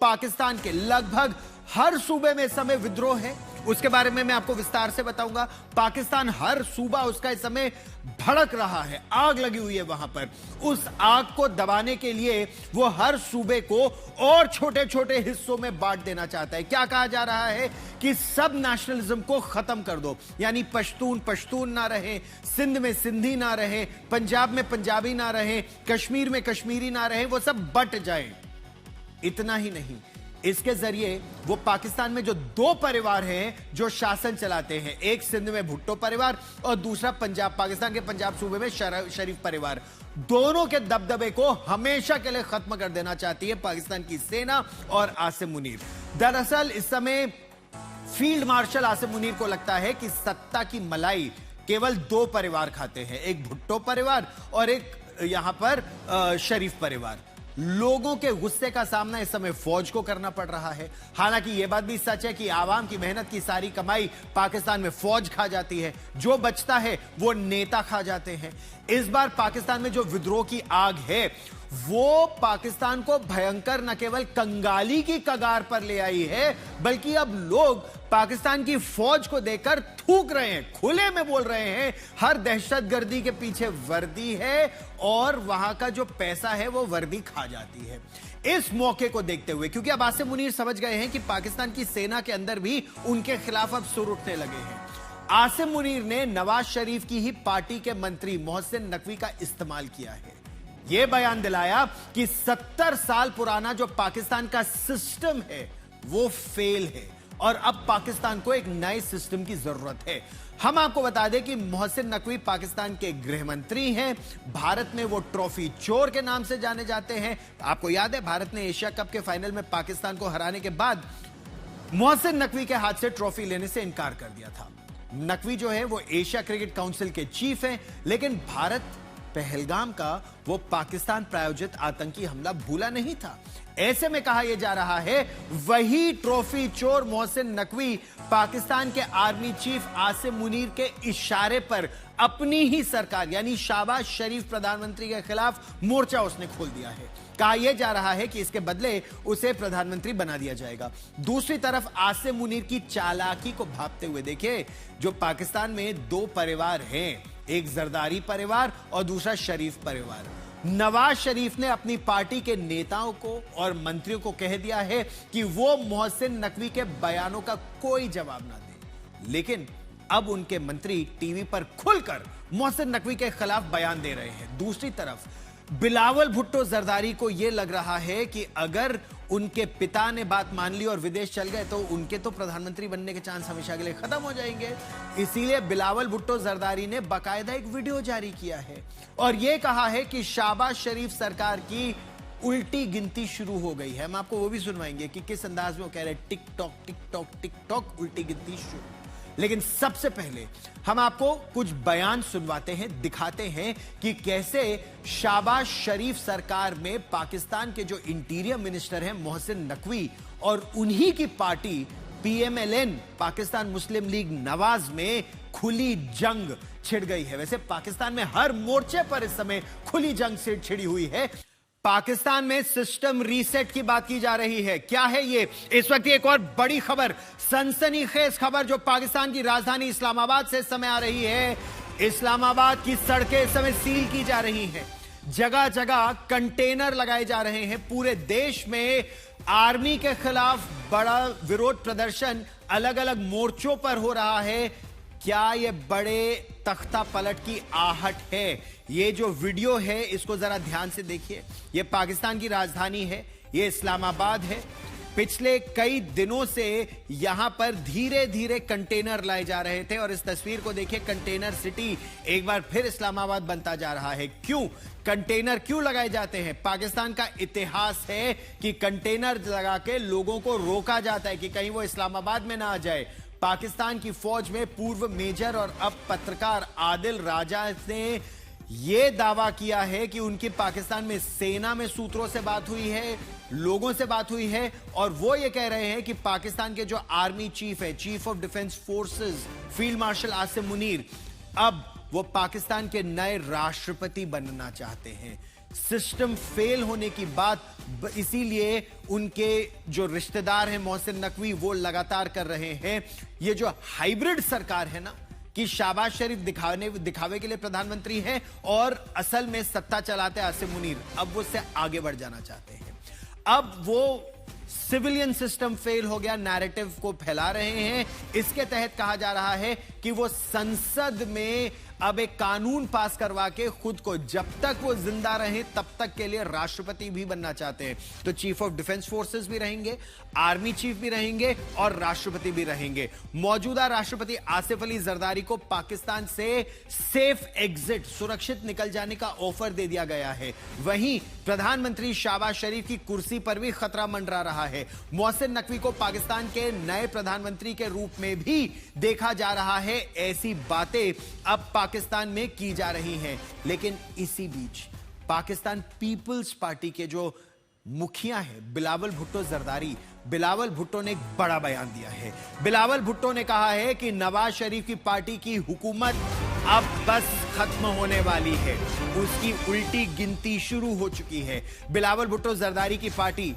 पाकिस्तान के लगभग हर सूबे में इस समय विद्रोह है। उसके बारे में मैं आपको विस्तार से बताऊंगा। पाकिस्तान हर सूबा उसका इस समय भड़क रहा है, आग लगी हुई है वहां पर। उस आग को दबाने के लिए वो हर सूबे को और छोटे छोटे हिस्सों में बांट देना चाहता है। क्या कहा जा रहा है कि सब नेशनलिज्म को खत्म कर दो, यानी पश्तून पश्तून ना रहे, सिंध में सिंधी ना रहे, पंजाब में पंजाबी ना रहे, कश्मीर में कश्मीरी ना रहे, वो सब बट जाए। इतना ही नहीं, इसके जरिए वो पाकिस्तान में जो दो परिवार हैं जो शासन चलाते हैं, एक सिंध में भुट्टो परिवार और दूसरा पंजाब, पाकिस्तान के पंजाब सूबे में शरीफ परिवार, दोनों के दबदबे को हमेशा के लिए खत्म कर देना चाहती है पाकिस्तान की सेना और आसिम मुनीर। दरअसल इस समय फील्ड मार्शल आसिम मुनीर को लगता है कि सत्ता की मलाई केवल दो परिवार खाते हैं, एक भुट्टो परिवार और एक यहां पर शरीफ परिवार। लोगों के गुस्से का सामना इस समय फौज को करना पड़ रहा है। हालांकि यह बात भी सच है कि आवाम की मेहनत की सारी कमाई पाकिस्तान में फौज खा जाती है, जो बचता है वो नेता खा जाते हैं। इस बार पाकिस्तान में जो विद्रोह की आग है वो पाकिस्तान को भयंकर न केवल कंगाली की कगार पर ले आई है, बल्कि अब लोग पाकिस्तान की फौज को देखकर थूक रहे हैं, खुले में बोल रहे हैं हर दहशतगर्दी के पीछे वर्दी है और वहां का जो पैसा है वो वर्दी खा जाती है। इस मौके को देखते हुए, क्योंकि अब आसिम मुनीर समझ गए हैं कि पाकिस्तान की सेना के अंदर भी उनके खिलाफ अब सुर उठने लगे हैं, आसिम मुनीर ने नवाज शरीफ की ही पार्टी के मंत्री मोहसिन नकवी का इस्तेमाल किया है। यह बयान दिलाया कि 70 साल पुराना जो पाकिस्तान का सिस्टम है वो फेल है और अब पाकिस्तान को एक नए सिस्टम की जरूरत है। हम आपको बता दें कि मोहसिन नकवी पाकिस्तान के गृह मंत्री हैं। भारत में वो ट्रॉफी चोर के नाम से जाने जाते हैं। आपको याद है, भारत ने एशिया कप के फाइनल में पाकिस्तान को हराने के बाद मोहसिन नकवी के हाथ से ट्रॉफी लेने से इनकार कर दिया था। नकवी जो है वो एशिया क्रिकेट काउंसिल के चीफ हैं, लेकिन भारत पहलगाम का वो पाकिस्तान प्रायोजित आतंकी हमला भूला नहीं था। ऐसे में कहा यह जा रहा है वही ट्रॉफी चोर मोहसिन नकवी पाकिस्तान के आर्मी चीफ आसिम मुनीर के इशारे पर अपनी ही सरकार यानी शहबाज शरीफ प्रधानमंत्री के खिलाफ मोर्चा उसने खोल दिया है। कहा यह जा रहा है कि इसके बदले उसे प्रधानमंत्री बना दिया जाएगा। दूसरी तरफ आसिम मुनीर की चालाकी को भांपते हुए देखिए, जो पाकिस्तान में दो परिवार हैं, एक जरदारी परिवार और दूसरा शरीफ परिवार, नवाज शरीफ ने अपनी पार्टी के नेताओं को और मंत्रियों को कह दिया है कि वो मोहसिन नकवी के बयानों का कोई जवाब ना दे। लेकिन अब उनके मंत्री टीवी पर खुलकर मोहसिन नकवी के खिलाफ बयान दे रहे हैं। दूसरी तरफ बिलावल भुट्टो जरदारी को यह लग रहा है कि अगर उनके पिता ने बात मान ली और विदेश चल गए तो उनके तो प्रधानमंत्री बनने के चांस हमेशा के लिए खत्म हो जाएंगे। इसीलिए बिलावल भुट्टो जरदारी ने बाकायदा एक वीडियो जारी किया है और यह कहा है कि शहबाज शरीफ सरकार की उल्टी गिनती शुरू हो गई है। हम आपको वो भी सुनवाएंगे कि किस अंदाज में वो कह रहे हैं, tick tock tick tock tick tock, उल्टी गिनती शुरू। लेकिन सबसे पहले हम आपको कुछ बयान सुनवाते हैं, दिखाते हैं कि कैसे शहबाज शरीफ सरकार में पाकिस्तान के जो इंटीरियर मिनिस्टर हैं मोहसिन नकवी और उन्हीं की पार्टी PMLN पाकिस्तान मुस्लिम लीग नवाज में खुली जंग छिड़ गई है। वैसे पाकिस्तान में हर मोर्चे पर इस समय खुली जंग से छिड़ी हुई है। पाकिस्तान में सिस्टम रीसेट की बात की जा रही है। क्या है ये? इस वक्त एक और बड़ी खबर, सनसनीखेज खबर जो पाकिस्तान की राजधानी इस्लामाबाद से समय आ रही है। इस्लामाबाद की सड़कें इस समय सील की जा रही हैं, जगह जगह कंटेनर लगाए जा रहे हैं। पूरे देश में आर्मी के खिलाफ बड़ा विरोध प्रदर्शन अलग अलग मोर्चों पर हो रहा है। क्या यह बड़े तख्ता पलट की आहट है? ये जो वीडियो है इसको जरा ध्यान से देखिए। यह पाकिस्तान की राजधानी है, यह इस्लामाबाद है। पिछले कई दिनों से यहां पर धीरे धीरे कंटेनर लाए जा रहे थे और इस तस्वीर को देखिए, कंटेनर सिटी एक बार फिर इस्लामाबाद बनता जा रहा है। क्यों कंटेनर क्यों लगाए जाते हैं? पाकिस्तान का इतिहास है कि कंटेनर लगा के लोगों को रोका जाता है कि कहीं वो इस्लामाबाद में ना आ जाए। पाकिस्तान की फौज में पूर्व मेजर और अब पत्रकार आदिल राजा ने यह दावा किया है कि उनकी पाकिस्तान में सेना में सूत्रों से बात हुई है, लोगों से बात हुई है और वो ये कह रहे हैं कि पाकिस्तान के जो आर्मी चीफ है, chief of defence forces field marshal Asim Munir, अब वो पाकिस्तान के नए राष्ट्रपति बनना चाहते हैं। सिस्टम फेल होने की बात इसीलिए उनके जो रिश्तेदार हैं मोहसिन नकवी वो लगातार कर रहे हैं। ये जो हाइब्रिड सरकार है ना कि शाहबाज शरीफ दिखावे के लिए प्रधानमंत्री हैं और असल में सत्ता चलाते आसिम मुनीर, अब वो उससे आगे बढ़ जाना चाहते हैं। अब वो सिविलियन सिस्टम फेल हो गया नैरेटिव को फैला रहे हैं। इसके तहत कहा जा रहा है कि वो संसद में अब एक कानून पास करवा के खुद को जब तक वो जिंदा रहे तब तक के लिए राष्ट्रपति भी बनना चाहते हैं। तो चीफ ऑफ डिफेंस फोर्सेस भी रहेंगे, आर्मी चीफ भी रहेंगे और राष्ट्रपति भी रहेंगे। मौजूदा राष्ट्रपति आसिफ अली जरदारी को पाकिस्तान से सेफ एग्जिट, सुरक्षित निकल जाने का ऑफर दे दिया गया है। वहीं प्रधानमंत्री शहबाज शरीफ की कुर्सी पर भी खतरा मंडरा रहा है। मोहसिन नकवी को पाकिस्तान के नए प्रधानमंत्री के रूप में भी देखा जा रहा है। ऐसी बातें अब पाकिस्तान में की जा रही हैं। लेकिन इसी बीच पाकिस्तान पीपल्स पार्टी के जो मुखिया है बिलावल भुट्टो जरदारी, बिलावल भुट्टो ने एक बड़ा बयान दिया है। बिलावल भुट्टो ने कहा है कि नवाज शरीफ की पार्टी की हुकूमत अब बस खत्म होने वाली है, उसकी उल्टी गिनती शुरू हो चुकी है। बिलावल भुट्टो जरदारी की party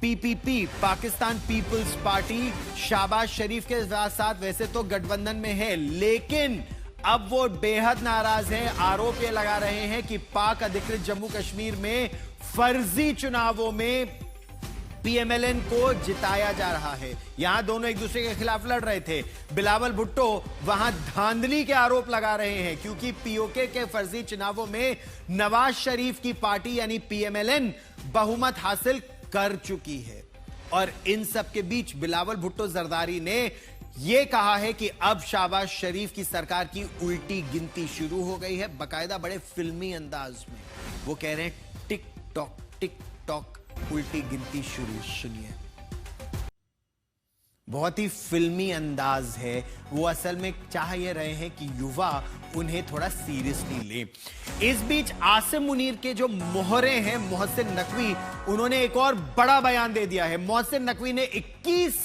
PPP, Pakistan people's party, Shahbaz Sharif के साथ वैसे तो गठबंधन में है, लेकिन अब वो बेहद नाराज हैं। आरोप ये लगा रहे हैं कि पाक अधिकृत जम्मू कश्मीर में फर्जी चुनावों में पीएमएलएन को जिताया जा रहा है। यहां दोनों एक दूसरे के खिलाफ लड़ रहे थे। बिलावल भुट्टो वहां धांधली के आरोप लगा रहे हैं क्योंकि पीओके के फर्जी चुनावों में नवाज शरीफ की पार्टी यानी पीएमएलएन बहुमत हासिल कर चुकी है। और इन सब के बीच बिलावल भुट्टो जरदारी ने यह कहा है कि अब शहबाज शरीफ की सरकार की उल्टी गिनती शुरू हो गई है। बकायदा बड़े फिल्मी अंदाज में वो कह रहे हैं टिक टॉक उल्टी गिनती शुरू। सुनिए, बहुत ही फिल्मी अंदाज है। वो असल में चाह ये रहे हैं कि युवा उन्हें थोड़ा सीरियसली ले। इस बीच आसिम मुनीर के जो मोहरे हैं मोहसिन नकवी, उन्होंने एक और बड़ा बयान दे दिया है। मोहसिन नकवी ने 21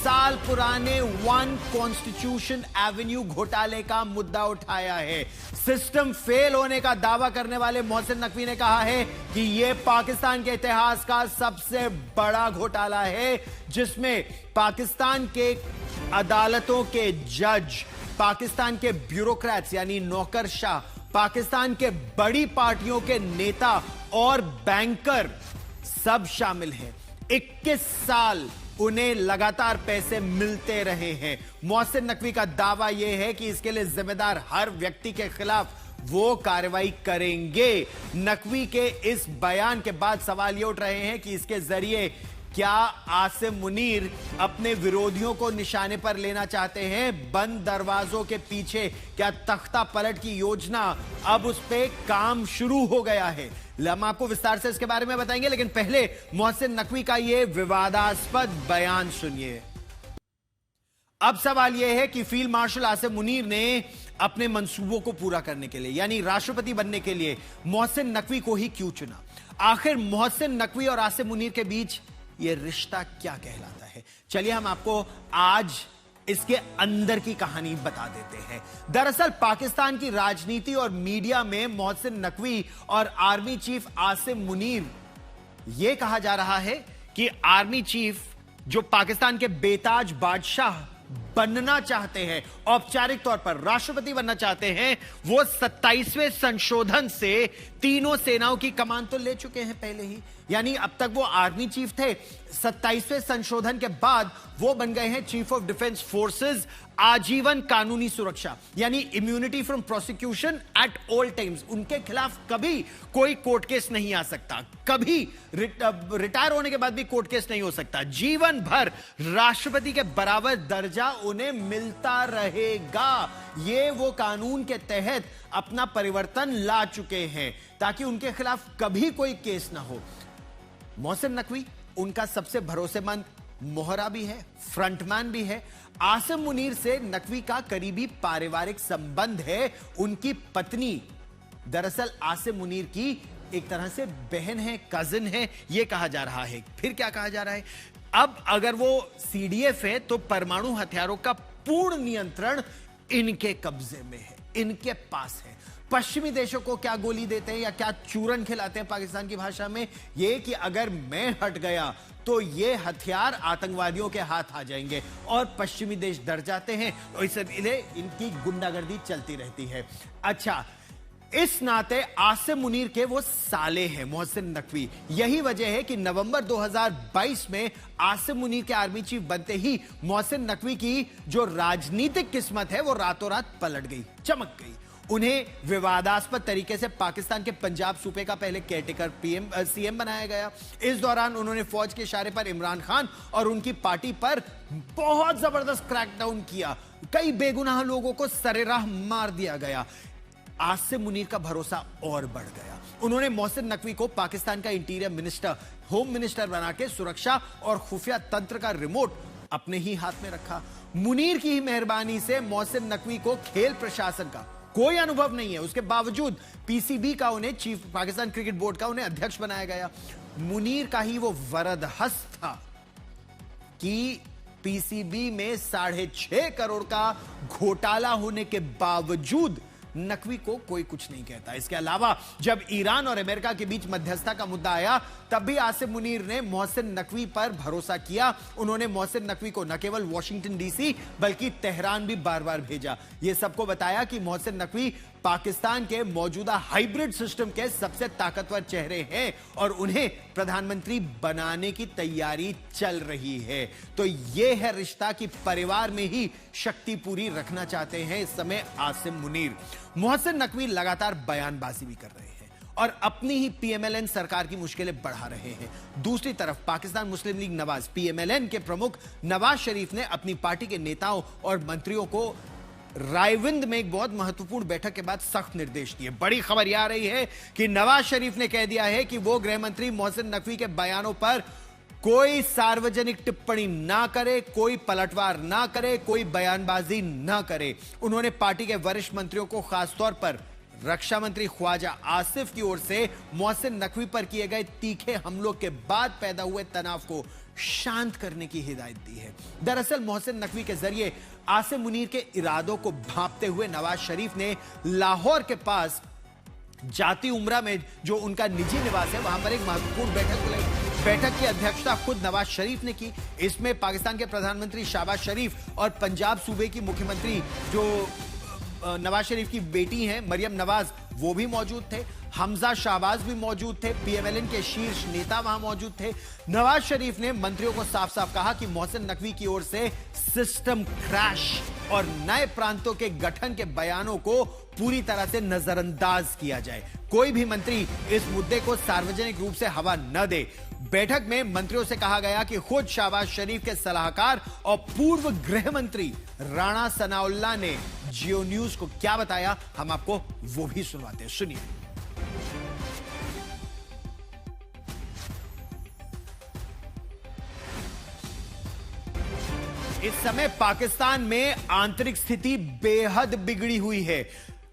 साल पुराने वन कॉन्स्टिट्यूशन एवेन्यू घोटाले का मुद्दा उठाया है। सिस्टम फेल होने का दावा करने वाले मोहसिन नकवी ने कहा है कि यह पाकिस्तान के इतिहास का सबसे बड़ा घोटाला है, जिसमें पाकिस्तान के अदालतों के जज, पाकिस्तान के ब्यूरोक्रेट्स यानी नौकरशाह, पाकिस्तान के बड़ी पार्टियों के नेता और बैंकर सब शामिल हैं। 21 साल उन्हें लगातार पैसे मिलते रहे हैं। मोहसिन नकवी का दावा यह है कि इसके लिए जिम्मेदार हर व्यक्ति के खिलाफ वो कार्रवाई करेंगे। नकवी के इस बयान के बाद सवाल ये उठ रहे हैं कि इसके जरिए क्या आसिम मुनीर अपने विरोधियों को निशाने पर लेना चाहते हैं? बंद दरवाजों के पीछे क्या तख्ता पलट की योजना अब उस पे काम शुरू हो गया है? हम आपको विस्तार से इसके बारे में बताएंगे, लेकिन पहले मोहसिन नकवी का यह विवादास्पद बयान सुनिए। अब सवाल यह है कि फील्ड मार्शल आसिम मुनीर ने अपने मंसूबों को पूरा करने के लिए यानी राष्ट्रपति बनने के लिए मोहसिन नकवी को ही क्यों चुना? आखिर मोहसिन नकवी और आसिम मुनीर के बीच यह रिश्ता क्या कहलाता है? चलिए हम आपको आज इसके अंदर की कहानी बता देते हैं। दरअसल पाकिस्तान की राजनीति और मीडिया में मोहसिन नकवी और आर्मी चीफ आसिम मुनीर, यह कहा जा रहा है कि आर्मी चीफ जो पाकिस्तान के बेताज बादशाह बनना चाहते हैं, औपचारिक तौर पर राष्ट्रपति बनना चाहते हैं, वो 27वें संशोधन से तीनों सेनाओं की कमान तो ले चुके हैं पहले ही। यानी अब तक वो आर्मी चीफ थे, 27वें संशोधन के बाद वो बन गए हैं चीफ ऑफ डिफेंस फोर्सेस। आजीवन कानूनी सुरक्षा यानी immunity from prosecution at all times. उनके खिलाफ कभी कोई कोर्ट केस नहीं आ सकता, कभी रिटायर होने के बाद भी कोर्ट केस नहीं हो सकता। जीवन भर राष्ट्रपति के बराबर दर्जा उन्हें मिलता रहेगा। ये वो कानून के तहत अपना परिवर्तन ला चुके हैं ताकि उनके खिलाफ कभी कोई केस ना हो। मोहसिन नकवी उनका सबसे भरोसेमंद मोहरा भी है, फ्रंटमैन भी है। आसिम मुनीर से नकवी का करीबी पारिवारिक संबंध है। उनकी पत्नी दरअसल आसिम मुनीर की एक तरह से बहन है, कजिन है, यह कहा जा रहा है। फिर क्या कहा जा रहा है? अब अगर वो सीडीएफ है तो परमाणु हथियारों का पूर्ण नियंत्रण इनके कब्जे में है, इनके पास है। पश्चिमी देशों को क्या गोली देते हैं या क्या चूरन खिलाते हैं पाकिस्तान की भाषा में, ये कि अगर मैं हट गया तो ये हथियार आतंकवादियों के हाथ आ जाएंगे और पश्चिमी देश डर जाते हैं, तो इसलिए इनकी गुंडागर्दी चलती रहती है। अच्छा, इस नाते आसिम मुनीर के वो साले हैं मोहसिन नकवी। यही वजह है कि नवंबर 2022 में आसिम मुनीर के आर्मी चीफ बनते ही मोहसिन नकवी की जो राजनीतिक किस्मत है वो रातों रात पलट गई, चमक गई। उन्हें विवादास्पद तरीके से पाकिस्तान के पंजाब सूबे का पहले केयरटेकर सीएम बनाया गया। इस दौरान उन्होंने फौज के इशारे पर इमरान खान और उनकी पार्टी पर बहुत जबरदस्त क्रैकडाउन किया। कई बेगुनाह लोगों को सरेराह मार दिया गया। आसिम मुनीर का भरोसा और बढ़ गया। उन्होंने मोहसिन नकवी को पाकिस्तान का इंटीरियर मिनिस्टर, होम मिनिस्टर बना के सुरक्षा और खुफिया तंत्र का रिमोट अपने ही हाथ में रखा। मुनीर की ही मेहरबानी से मोहसिन नकवी को खेल प्रशासन का कोई अनुभव नहीं है, उसके बावजूद पीसीबी का उन्हें चीफ, पाकिस्तान क्रिकेट बोर्ड का उन्हें अध्यक्ष बनाया गया। मुनीर का ही वो वरदहस्त था कि पीसीबी में 6.5 करोड़ का घोटाला होने के बावजूद नकवी को कोई कुछ नहीं कहता। इसके अलावा जब ईरान और अमेरिका के बीच मध्यस्थता का मुद्दा आया तब भी आसिम मुनीर ने मोहसिन नकवी पर भरोसा किया। उन्होंने मोहसिन नकवी को न केवल वॉशिंगटन डीसी बल्कि तेहरान भी बार बार भेजा। यह सबको बताया कि मोहसिन नकवी पाकिस्तान के मौजूदा हाइब्रिड सिस्टम के सबसे ताकतवर चेहरे हैं और उन्हें प्रधानमंत्री बनाने की तैयारी चल रही है। तो यह है रिश्ता कि परिवार में ही शक्ति पूरी रखना चाहते हैं इस समय आसिम मुनीर। मोहसिन नकवी लगातार बयानबाजी भी कर रहे हैं और अपनी ही पीएमएलएन सरकार की मुश्किलें बढ़ा रहे हैं। दूसरी तरफ पाकिस्तान मुस्लिम लीग नवाज पीएमएलएन के प्रमुख नवाज शरीफ ने अपनी पार्टी के नेताओं और मंत्रियों को रायविंद में एक बहुत महत्वपूर्ण बैठक के बाद सख्त निर्देश दिए। बड़ी खबर यह आ रही है कि नवाज शरीफ ने कह दिया है कि वो गृह मंत्री मोहसिन नकवी के बयानों पर कोई सार्वजनिक टिप्पणी ना करे, कोई पलटवार ना करे, कोई बयानबाजी ना करे। उन्होंने पार्टी के वरिष्ठ मंत्रियों को खासतौर पर रक्षा मंत्री ख्वाजा आसिफ की ओर से मोहसिन नकवी पर किए गए तीखे हमलों के बाद पैदा हुए तनाव को शांत करने की हिदायत दी है। दरअसल मोहसिन नकवी के जरिए आसिम मुनीर के इरादों को भांपते हुए नवाज शरीफ ने लाहौर के पास जाती उमरा में जो उनका निजी निवास है वहां पर एक महत्वपूर्ण बैठक बुलाई। बैठक की अध्यक्षता खुद नवाज शरीफ ने की। इसमें पाकिस्तान के प्रधानमंत्री शहबाज शरीफ और पंजाब सूबे की मुख्यमंत्री जो नवाज शरीफ की बेटी हैं मरियम नवाज वो भी मौजूद थे। हमजा शाहबाज भी मौजूद थे। पीएमएलएन के शीर्ष नेता वहां मौजूद थे। नवाज शरीफ ने मंत्रियों को साफ साफ कहा कि मोहसिन नकवी की ओर से सिस्टम क्रैश और नए प्रांतों के गठन के बयानों को पूरी तरह से नजरअंदाज किया जाए। कोई भी मंत्री इस मुद्दे को सार्वजनिक रूप से हवा न दे। बैठक में मंत्रियों से कहा गया कि खुद शहबाज शरीफ के सलाहकार और पूर्व गृह मंत्री राणा सनाउल्लाह ने जियो न्यूज को क्या बताया, हम आपको वो भी सुनवाते हैं। सुनिए। इस समय पाकिस्तान में आंतरिक स्थिति बेहद बिगड़ी हुई है।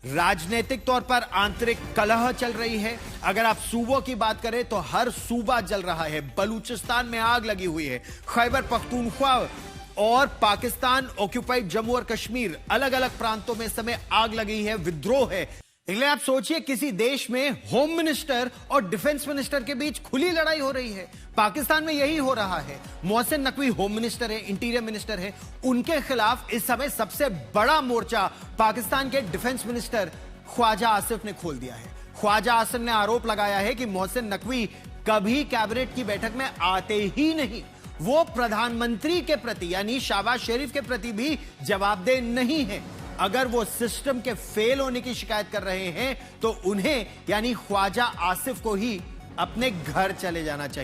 राजनीतिक तौर पर आंतरिक कलह चल रही है। अगर आप सूबों की बात करें तो हर सूबा जल रहा है। बलूचिस्तान में आग लगी हुई है। खैबर पख्तूनख्वा और पाकिस्तान ऑक्यूपाइड जम्मू और कश्मीर अलग अलग प्रांतों में इस समय आग लगी है, विद्रोह है। इसलिए आप सोचिए किसी देश में होम मिनिस्टर और डिफेंस मिनिस्टर के बीच खुली लड़ाई हो रही है। पाकिस्तान में यही हो रहा है। मोहसिन नकवी होम मिनिस्टर है, इंटीरियर मिनिस्टर है। उनके खिलाफ इस समय सबसे बड़ा मोर्चा पाकिस्तान के डिफेंस मिनिस्टर ख्वाजा आसिफ ने खोल दिया है। ख्वाजा आसिफ ने आरोप लगाया है कि मोहसिन नकवी कभी कैबिनेट की बैठक में आते ही नहीं। वो प्रधानमंत्री के प्रति यानी शहबाज शरीफ के प्रति भी जवाबदेह नहीं है। अगर वो सिस्टम के फेल होने की शिकायत कर रहे हैं तो उन्हें यानी ख्वाजा आसिफ को ही अपने घर चले जाना चाहिए।